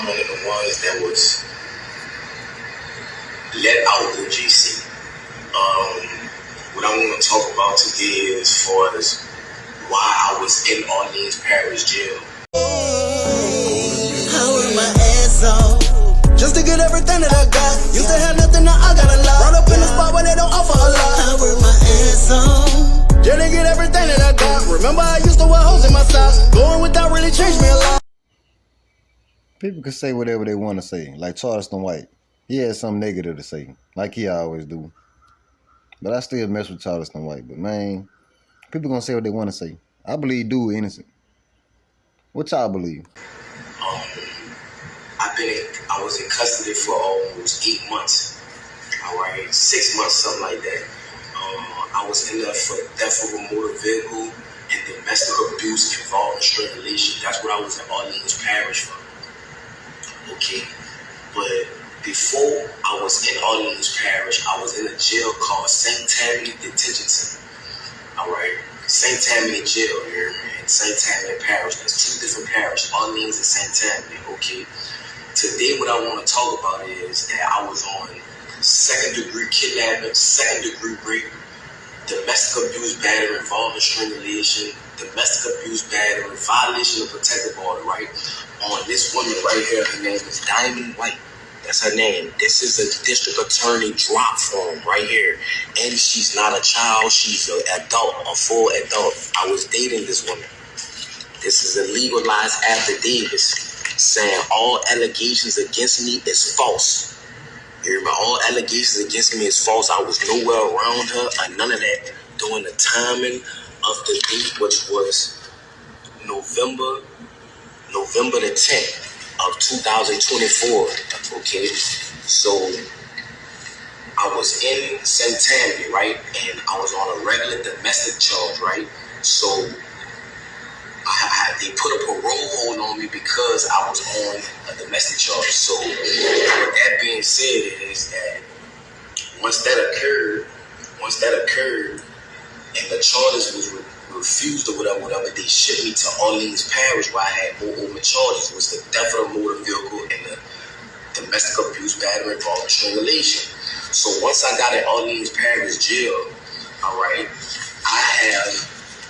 I'm one of the ones that was let out of GC. What I want to talk about today is as far as why I was in Orleans Parish jail. I work my ass off just to get everything that I got. Used to have nothing, now I got a lot. Brought up in the spot where they don't offer a lot. I work my ass off just to get everything that I got. Remember I used to wear holes in my socks. Going without really changed me a lot. People can say whatever they want to say, like Charleston White. He has something negative to say, like he always do. But I still mess with Charleston White. But man, people gonna say what they want to say. I believe dude innocent. What y'all believe? I was in custody for almost 8 months. All right, 6 months, something like that. I was in there for theft of a motor vehicle and domestic abuse involving strangulation. That's what I was in Orleans Parish for. Okay, but before I was in Orleans Parish, I was in a jail called St. Tammany Detention Center. All right, St. Tammany Jail here in St. Tammany Parish. There's two different parishes, Orleans and St. Tammany. Okay, today what I want to talk about is that I was on second-degree kidnapping, second-degree rape, domestic abuse, battery involving strangulation, domestic abuse, battery, violation of protective order, right? On this woman right here, her name is Diamond White. That's her name. This is a district attorney drop form right here. And she's not a child. She's an adult, a full adult. I was dating this woman. This is a legalized affidavit saying all allegations against me is false. You remember, all allegations against me is false. I was nowhere around her or none of that during the timing of the date, which was November the 10th of 2024. Okay, so I was in St. Tammany, right, and I was on a regular domestic charge, right. So they put a parole hold on me because I was on a domestic charge. So with that being said, is that once that occurred, and the charges was refused or whatever, they shipped me to Orleans Parish where I had more open charges. It was the theft of a motor vehicle and the domestic abuse, battery involving strangulation. So once I got in Orleans Parish jail, all right, I have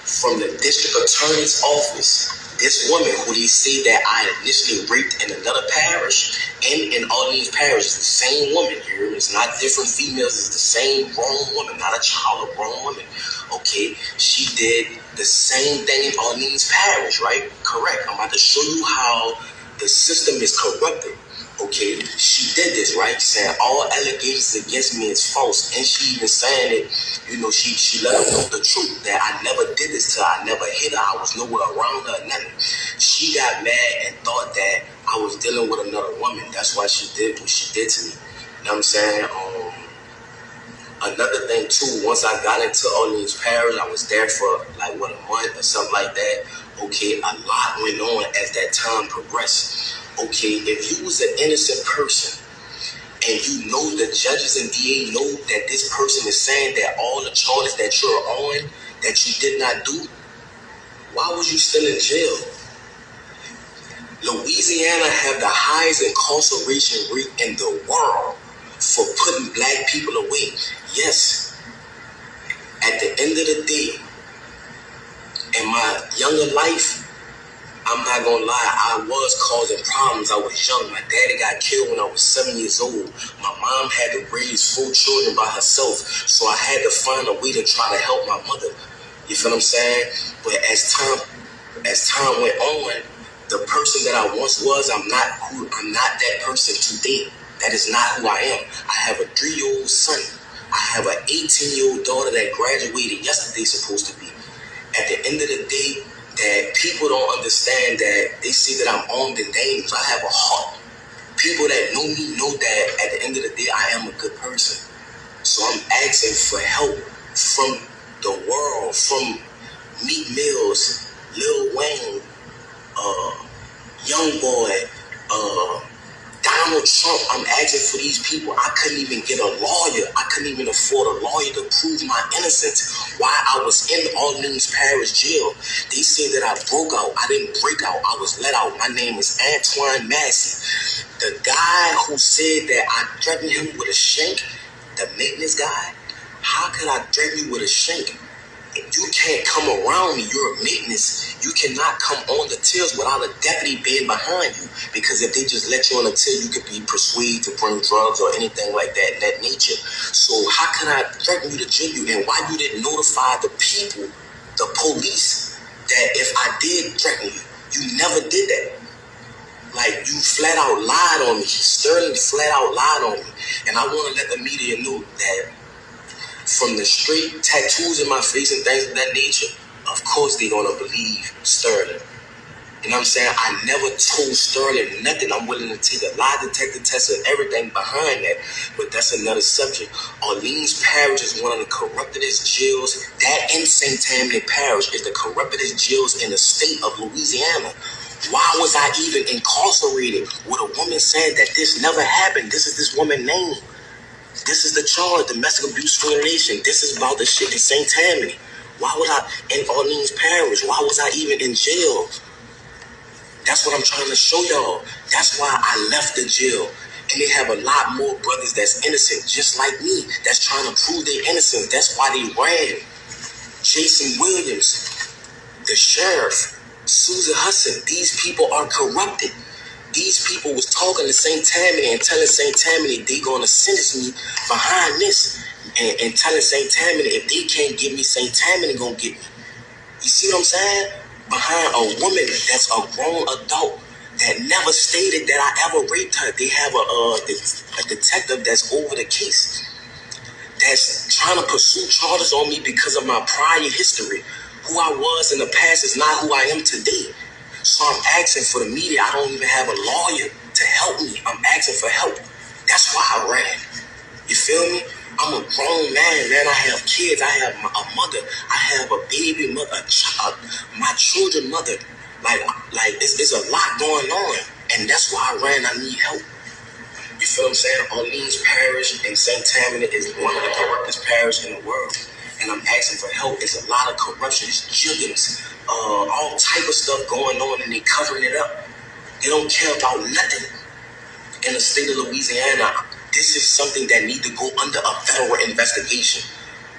from the district attorney's office, this woman who they say that I initially raped in another parish and in Orleans Parish is the same woman here. It's not different females. It's the same grown woman, not a child, a grown woman. Okay, she did the same thing in Orleans Parish, right? Correct. I'm about to show you how the system is corrupted. Okay, she did this, right? Saying all allegations against me is false, and she even saying it. You know, she let her know the truth that I never did this to her. I never hit her. I was nowhere around her. Nothing. She got mad and thought that I was dealing with another woman. That's why she did what she did to me. You know what I'm saying? Another thing too. Once I got into Orleans Parish, I was there for like a month or something like that. Okay, a lot went on as that time progressed. Okay, if you was an innocent person and you know the judges and DA know that this person is saying that all the charges that you're on that you did not do, why was you still in jail? Louisiana have the highest incarceration rate in the world for putting black people away. Yes, at the end of the day, in my younger life, I'm not gonna lie, I was causing problems. I was young. My daddy got killed when I was 7 years old. My mom had to raise 4 children by herself, so I had to find a way to try to help my mother. You feel what I'm saying? But as time went on, the person that I once was, I'm not that person today. That is not who I am. I have a 3-year-old son. I have an 18-year-old daughter that graduated yesterday, supposed to be. At the end of the day, that people don't understand that they see that I'm armed and dangerous. I have a heart. People that know me know that at the end of the day, I am a good person. So I'm asking for help from the world, from Meek Mills, Lil Wayne, YoungBoy, Donald Trump, I'm asking for these people. I couldn't even get a lawyer. I couldn't even afford a lawyer to prove my innocence while I was in Orleans Parish jail. They said that I broke out. I didn't break out. I was let out. My name is Antoine Massey. The guy who said that I threatened him with a shank, the maintenance guy, how could I threaten you with a shank? You can't come around me. You're a maintenance. You cannot come on the tills without a deputy being behind you. Because if they just let you on the till, you could be persuaded to bring drugs or anything like that, that nature. So how can I threaten you to jail you? And why you didn't notify the people, the police, that if I did threaten you, you never did that. Like, you flat out lied on me. Sterling flat out lied on me. And I want to let the media know that from the straight tattoos in my face and things of that nature, of course they're going to believe Sterling. You know what I'm saying? I never told Sterling nothing. I'm willing to take a lie detector test and everything behind that, but that's another subject. Orleans Parish is one of the corruptedest jails. That in St. Tammany Parish is the corruptedest jails in the state of Louisiana. Why was I even incarcerated with a woman saying that this never happened? This is this woman's name. This is the charge, domestic abuse violation. This is about the shit in St. Tammany. Why was I in Orleans Parish? Why was I even in jail? That's what I'm trying to show y'all. That's why I left the jail. And they have a lot more brothers that's innocent, just like me, that's trying to prove their innocence. That's why they ran. Jason Williams, the sheriff, Susan Hudson, these people are corrupted. These people was talking to St. Tammany and telling St. Tammany they gonna sentence me behind this, and telling St. Tammany if they can't get me, St. Tammany gonna get me. You see what I'm saying? Behind a woman that's a grown adult that never stated that I ever raped her. They have a detective that's over the case, that's trying to pursue charges on me because of my prior history. Who I was in the past is not who I am today. So I'm asking for the media. I don't even have a lawyer to help me. I'm asking for help. That's why I ran. You feel me? I'm a grown man. I have kids. I have a mother. I have a baby mother, a child, my children mother. Like it's a lot going on. And that's why I ran. I need help. You feel what I'm saying? Orleans Parish and St. Tammany is one of the corruptest parishes in the world. And I'm asking for help. It's a lot of corruption. It's jiggins, all type of stuff going on, and they covering it up. They don't care about nothing in the state of Louisiana. This is something that needs to go under a federal investigation.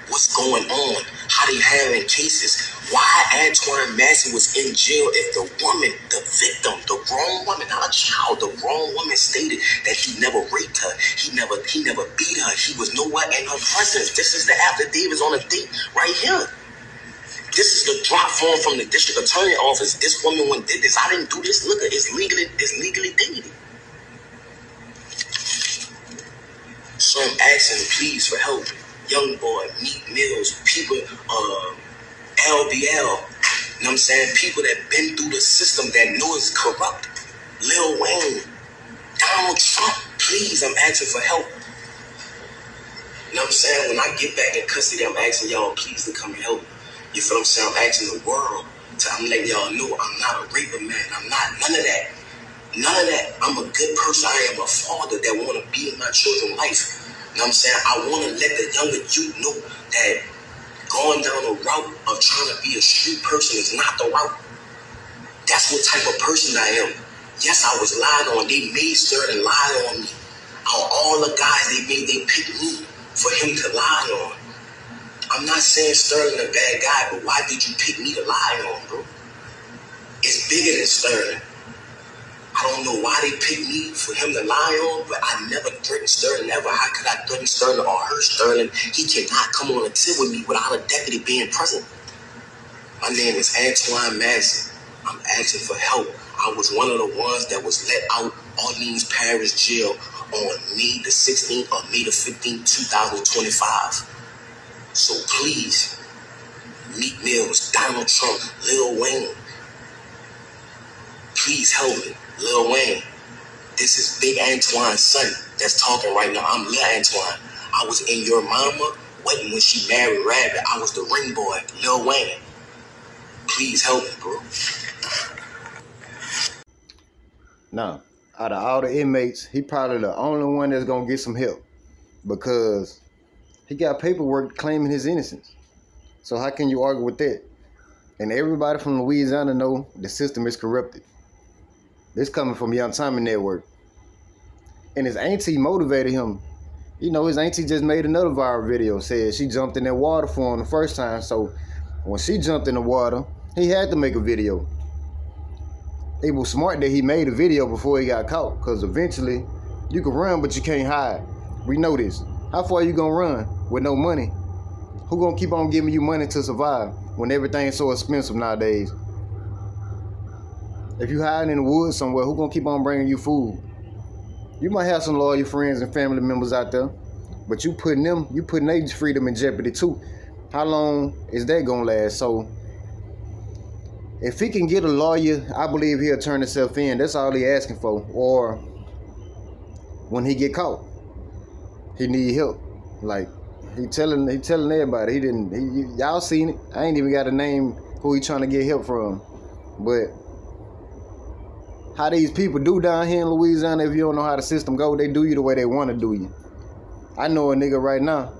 What's going on? How they handling cases? Why Antoine Massey was in jail if the woman, the victim, the grown woman, not a child, the grown woman stated that he never raped her. He never beat her. He was nowhere in her presence. This is the affidavits on the date right here. This is the drop form from the district attorney office. This woman when did this. I didn't do this. Look, it's legally dated. So I'm asking, please, for help. YoungBoy, Meek Mills, people, LBL, you know what I'm saying? People that been through the system that know it's corrupt. Lil Wayne, Donald Trump, please, I'm asking for help. You know what I'm saying? When I get back in custody, I'm asking y'all, please, to come and help. You feel what I'm saying? I'm asking the world. I'm letting y'all know I'm not a raper, man. I'm not none of that. None of that. I'm a good person. I am a father that want to be in my children's life. You know what I'm saying? I want to let the younger youth know that going down the route of trying to be a street person is not the route. That's what type of person I am. Yes, I was lied on. They made Sterling lie on me. All the guys they picked me for him to lie on. I'm not saying Sterling a bad guy, but why did you pick me to lie on, bro? It's bigger than Sterling. I don't know why they picked me for him to lie on, but I never threatened Sterling, ever. How could I threaten Sterling or hurt Sterling? He cannot come on a tip with me without a deputy being present. My name is Antoine Massey. I'm asking for help. I was one of the ones that was let out Orleans Parish Jail on May the 16th or May the 15th, 2025. So please, Meek Mills, Donald Trump, Lil Wayne, please help me. Lil Wayne, this is Big Antoine's son that's talking right now. I'm Lil Antoine. I was in your mama wedding when she married Rabbit. I was the ring boy, Lil Wayne. Please help me, bro. Now, out of all the inmates, he probably the only one that's gonna get some help because he got paperwork claiming his innocence. So how can you argue with that? And everybody from Louisiana know the system is corrupted. This coming from Young Tommy Network. And his auntie motivated him. You know, his auntie just made another viral video, said she jumped in that water for him the first time. So when she jumped in the water, he had to make a video. It was smart that he made a video before he got caught, because eventually you can run, but you can't hide. We know this. How far you gonna run with no money? Who gonna keep on giving you money to survive when everything's so expensive nowadays? If you hiding in the woods somewhere, who gonna keep on bringing you food? You might have some loyal friends and family members out there, but you putting their freedom in jeopardy too. How long is that gonna last? So if he can get a lawyer, I believe he'll turn himself in. That's all he asking for. Or when he get caught, he need help. Like he telling everybody. Y'all seen it. I ain't even got a name who he trying to get help from. But how these people do down here in Louisiana, if you don't know how the system go, they do you the way they want to do you. I know a nigga right now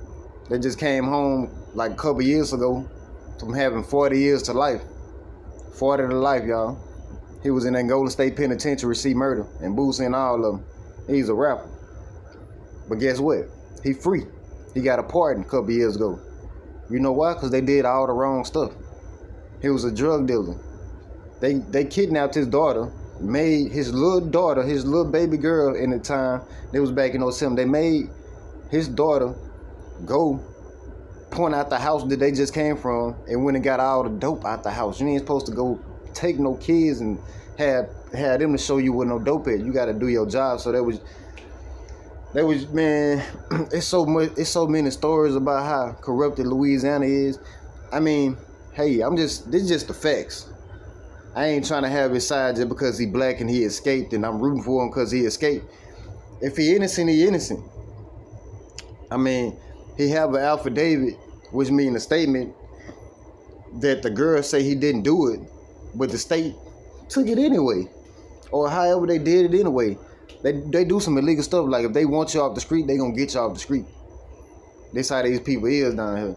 that just came home like a couple years ago from having 40 years to life. 40 to life, y'all. He was in Angola State Penitentiary, see murder, and Boosie and all of them. He's a rapper. But guess what? He free. He got a pardon a couple years ago. You know why? Because they did all the wrong stuff. He was a drug dealer. They kidnapped his daughter, made his little daughter, his little baby girl in the time, it was back in 07, they made his daughter go point out the house that they just came from and went and got all the dope out the house. You ain't supposed to go take no kids and have them to show you what no dope is. You got to do your job. So that was man, it's so many stories about how corrupted Louisiana is. I mean, hey, this is just the facts. I ain't trying to have his side just because he black and he escaped and I'm rooting for him because he escaped. If he innocent, he innocent. I mean, he have an affidavit, which means a statement that the girl say he didn't do it, but the state took it anyway. Or however they did it anyway. They do some illegal stuff. Like if they want you off the street, they gonna get you off the street. That's how these people is down here.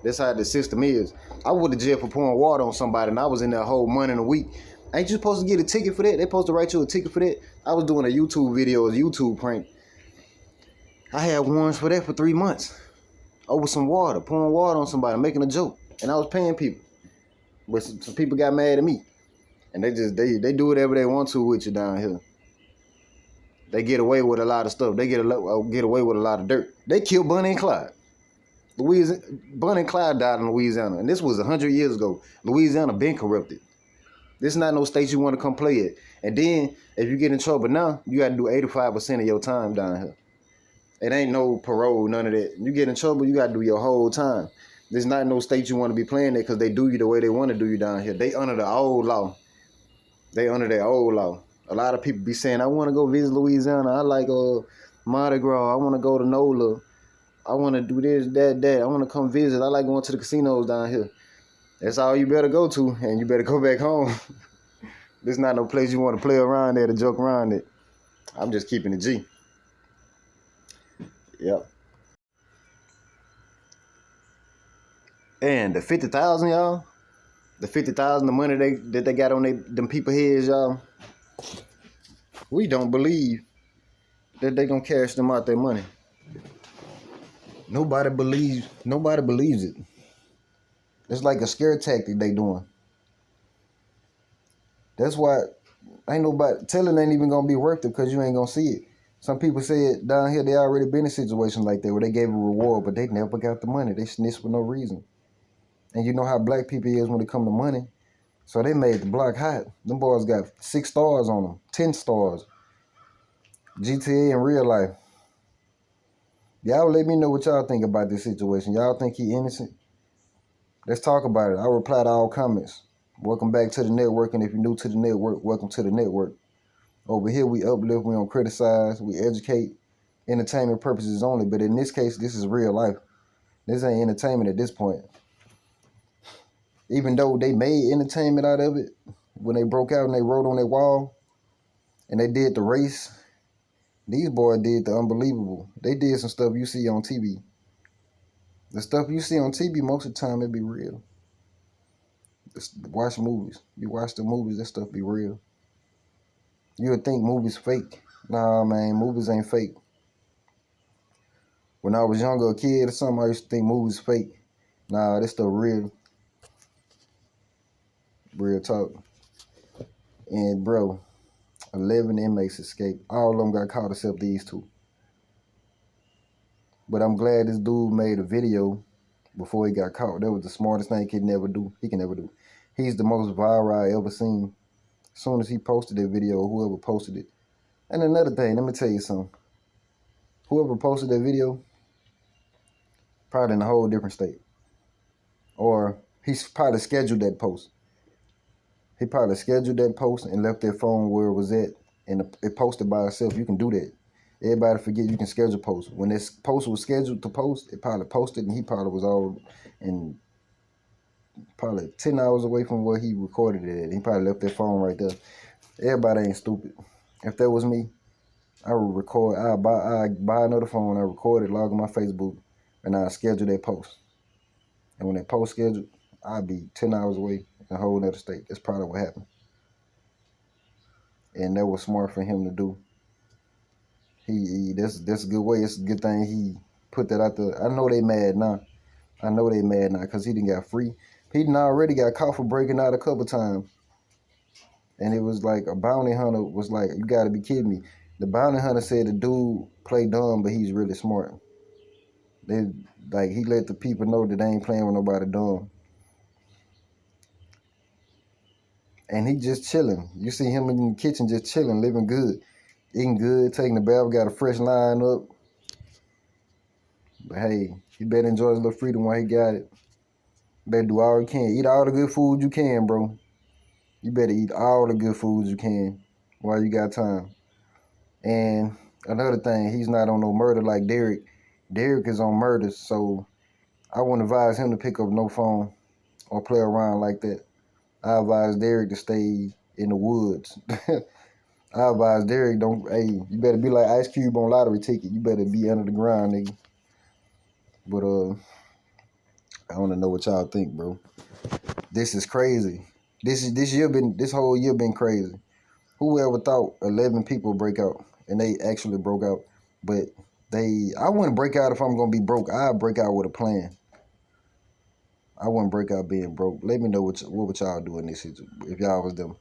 That's how the system is. I went to jail for pouring water on somebody and I was in there a whole month and a week. Ain't you supposed to get a ticket for that? They supposed to write you a ticket for that? I was doing a YouTube video, a YouTube prank. I had warrants for that for 3 months. Over some water, pouring water on somebody, making a joke. And I was paying people. But some people got mad at me. And they do whatever they want to with you down here. They get away with a lot of stuff. They get away with a lot of dirt. They killed Bonnie and Clyde. Bonnie and Clyde died in Louisiana. And this was 100 years ago. Louisiana been corrupted. This is not no state you want to come play at. And then, if you get in trouble now, you got to do 85% of your time down here. It ain't no parole, none of that. You get in trouble, you got to do your whole time. There's not no state you want to be playing at because they do you the way they want to do you down here. They under the old law. They under their old law. A lot of people be saying, I want to go visit Louisiana. I like Mardi Gras. I want to go to NOLA. I want to do this, that. I want to come visit. I like going to the casinos down here. That's all you better go to, and you better go back home. This not no place you want to play around at or joke around at. I'm just keeping it G. Yep. And the 50,000, y'all. The 50,000, the money that they got on them people heads, y'all. We don't believe that they gonna cash them out their money. Nobody believes it. It's like a scare tactic they doing. That's why ain't nobody telling ain't even gonna be worth it because you ain't gonna see it. Some people said down here they already been in situations like that where they gave a reward, but they never got the money. They snitched for no reason. And you know how black people is when it come to money. So they made the block hot. Them boys got 6 stars on them, 10 stars. GTA in real life. Y'all let me know what y'all think about this situation. Y'all think he innocent? Let's talk about it. I'll reply to all comments. Welcome back to the network, and if you're new to the network, welcome to the network. Over here, we uplift, we don't criticize, we educate, entertainment purposes only. But in this case, this is real life. This ain't entertainment at this point. Even though they made entertainment out of it, when they broke out and they wrote on their wall, and they did the race. These boys did the unbelievable. They did some stuff you see on TV. The stuff you see on TV, most of the time, it be real. Watch movies. You watch the movies, that stuff be real. You would think movies fake. Nah, man, movies ain't fake. When I was younger, a kid or something, I used to think movies fake. Nah, this stuff real. Real talk. And bro, 11 inmates escaped. All of them got caught except these 2. But I'm glad this dude made a video before he got caught. That was the smartest thing he can never do. He's the most viral I ever seen. As soon as he posted that video, whoever posted it. And another thing, let me tell you something. Whoever posted that video, probably in a whole different state. Or he's probably scheduled that post. He probably scheduled that post and left their phone where it was at, and it posted by itself. You can do that. Everybody forget you can schedule posts. When this post was scheduled to post, it probably posted, and he probably was all in probably 10 hours away from where he recorded it at. He probably left their phone right there. Everybody ain't stupid. If that was me, I would record. I'd buy another phone. I record it, log on my Facebook, and I schedule that post. And when that post scheduled, I'd be 10 hours away in a whole other state. That's probably what happened. And that was smart for him to do. That's a good way. It's a good thing he put that out there. I know they mad now. Because he done got free. He done already got caught for breaking out a couple times. And it was like a bounty hunter was like, you gotta be kidding me. The bounty hunter said the dude played dumb, but he's really smart. He let the people know that they ain't playing with nobody dumb. And he just chilling. You see him in the kitchen just chilling, living good. Eating good, taking a bath, got a fresh line up. But hey, he better enjoy his little freedom while he got it. Better do all you can. Eat all the good food you can, bro. You better eat all the good foods you can while you got time. And another thing, he's not on no murder like Derek. Derek is on murder, so I wouldn't advise him to pick up no phone or play around like that. I advise Derek to stay in the woods. I advise Derek, you better be like Ice Cube on lottery ticket. You better be under the ground, nigga. But I want to know what y'all think, bro. This is crazy. This whole year been crazy. Who ever thought 11 people break out, and they actually broke out? But I wouldn't break out if I'm gonna be broke. I'd break out with a plan. I wouldn't break out being broke. Let me know what would y'all do in this situation if y'all was them.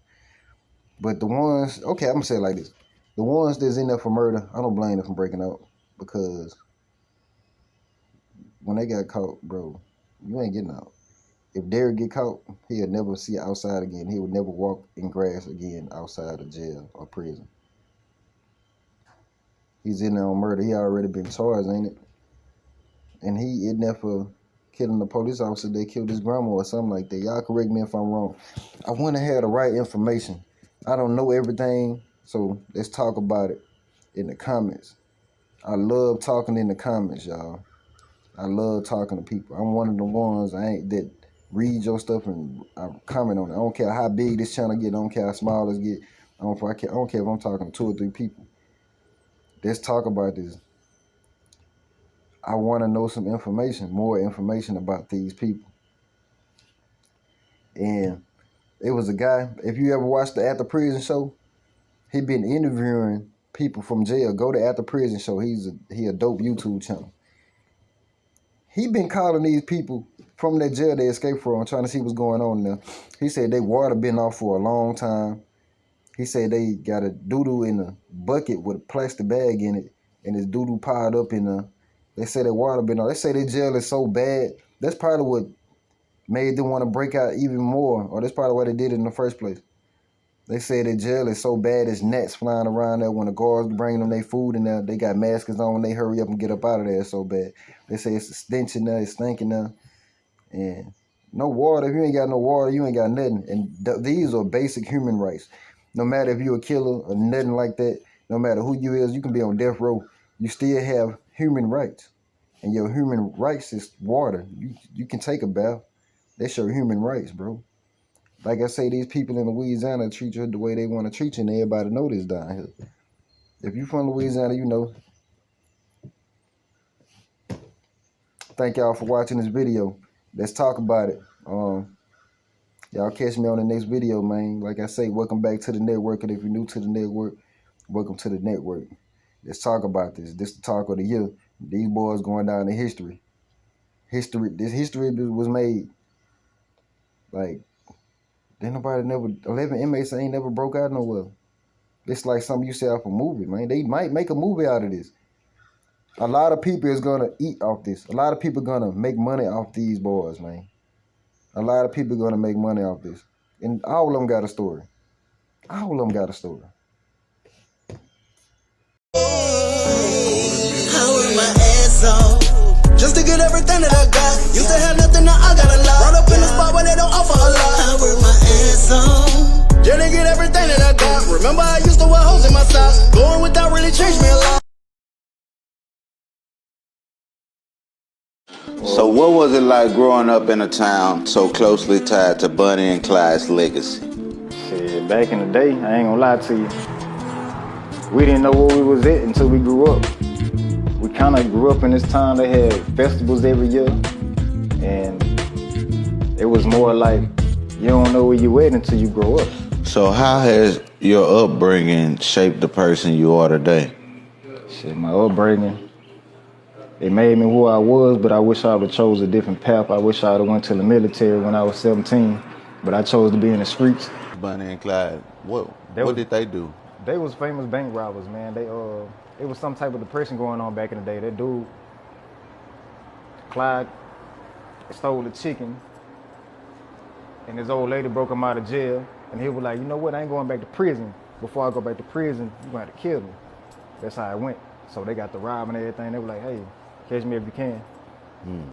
But the ones, okay, I'm gonna say it like this: the ones that's in there for murder, I don't blame them for breaking out, because when they got caught, bro, you ain't getting out. If Derek get caught, he'll never see outside again. He would never walk in grass again outside of jail or prison. He's in there on murder. He already been charged, ain't it? And he in there for killing the police officer that killed his grandma or something like that. Y'all correct me if I'm wrong. I want to have the right information. I don't know everything, so let's talk about it in the comments. I love talking in the comments, y'all. I love talking to people. I'm one of the ones that read your stuff and I comment on it. I don't care how big this channel get. I don't care how small it get. I don't care if I'm talking to 2 or 3 people. Let's talk about this. I want to know some information, more information about these people. And it was a guy, if you ever watched the After Prison show, he been interviewing people from jail. Go to After Prison show. He a dope YouTube channel. He been calling these people from that jail they escaped from, trying to see what's going on there. He said they water been off for a long time. He said they got a doo-doo in a bucket with a plastic bag in it, and it's doo-doo piled up in a. They say their water been off. They say their jail is so bad. That's probably what made them want to break out even more, or that's probably why they did it in the first place. They say their jail is so bad, there's gnats flying around there. When the guards bring them their food in there, they got masks on. They hurry up and get up out of there. It's so bad. They say it's a stench in there, it's stinking there. And no water. If you ain't got no water, you ain't got nothing. And these are basic human rights. No matter if you're a killer or nothing like that, no matter who you is, you can be on death row. You still have human rights. And your human rights is water. You can take a bath. That's your human rights, bro. like I say, these people in Louisiana treat you the way they want to treat you, and everybody know this down here. If you from Louisiana, you know. Thank y'all for watching this video. Let's talk about it. Y'all catch me on the next video, man. Like I say, welcome back to the network. And if you're new to the network, welcome to the network. Let's talk about this. This the talk of the year. These boys going down in history. This history was made. Like, then nobody 11 inmates ain't never broke out nowhere. It's like something you say off a movie, man. They might make a movie out of this. A lot of people is gonna eat off this. A lot of people gonna make money off these boys, man. A lot of people gonna make money off this. And all of them got a story. All of them got a story. I work my ass off just to get everything that I got. Used to have nothing, now I got a lot. Brought up in the spot where they don't offer a lot. I work my ass off just to get everything that I got. Remember I used to wear holes in my socks. Going without really changed me a lot. So what was it like growing up in a town so closely tied to Bonnie and Clyde's legacy? Shit, back in the day, I ain't gonna lie to you. We didn't know where we was at until we grew up. We kind of grew up in this town. They had festivals every year. And it was more like, you don't know where you at until you grow up. So how has your upbringing shaped the person you are today? Shit, my upbringing, it made me who I was, but I wish I would have chose a different path. I wish I would have went to the military when I was 17, but I chose to be in the streets. Bonnie and Clyde, what did they do? They was famous bank robbers, man. It was some type of depression going on back in the day. That dude, Clyde, stole the chicken, and his old lady broke him out of jail, and he was like, you know what, I ain't going back to prison. Before I go back to prison, you're gonna have to kill me. That's how it went. So they got the rob and everything. They were like, hey, catch me if you can.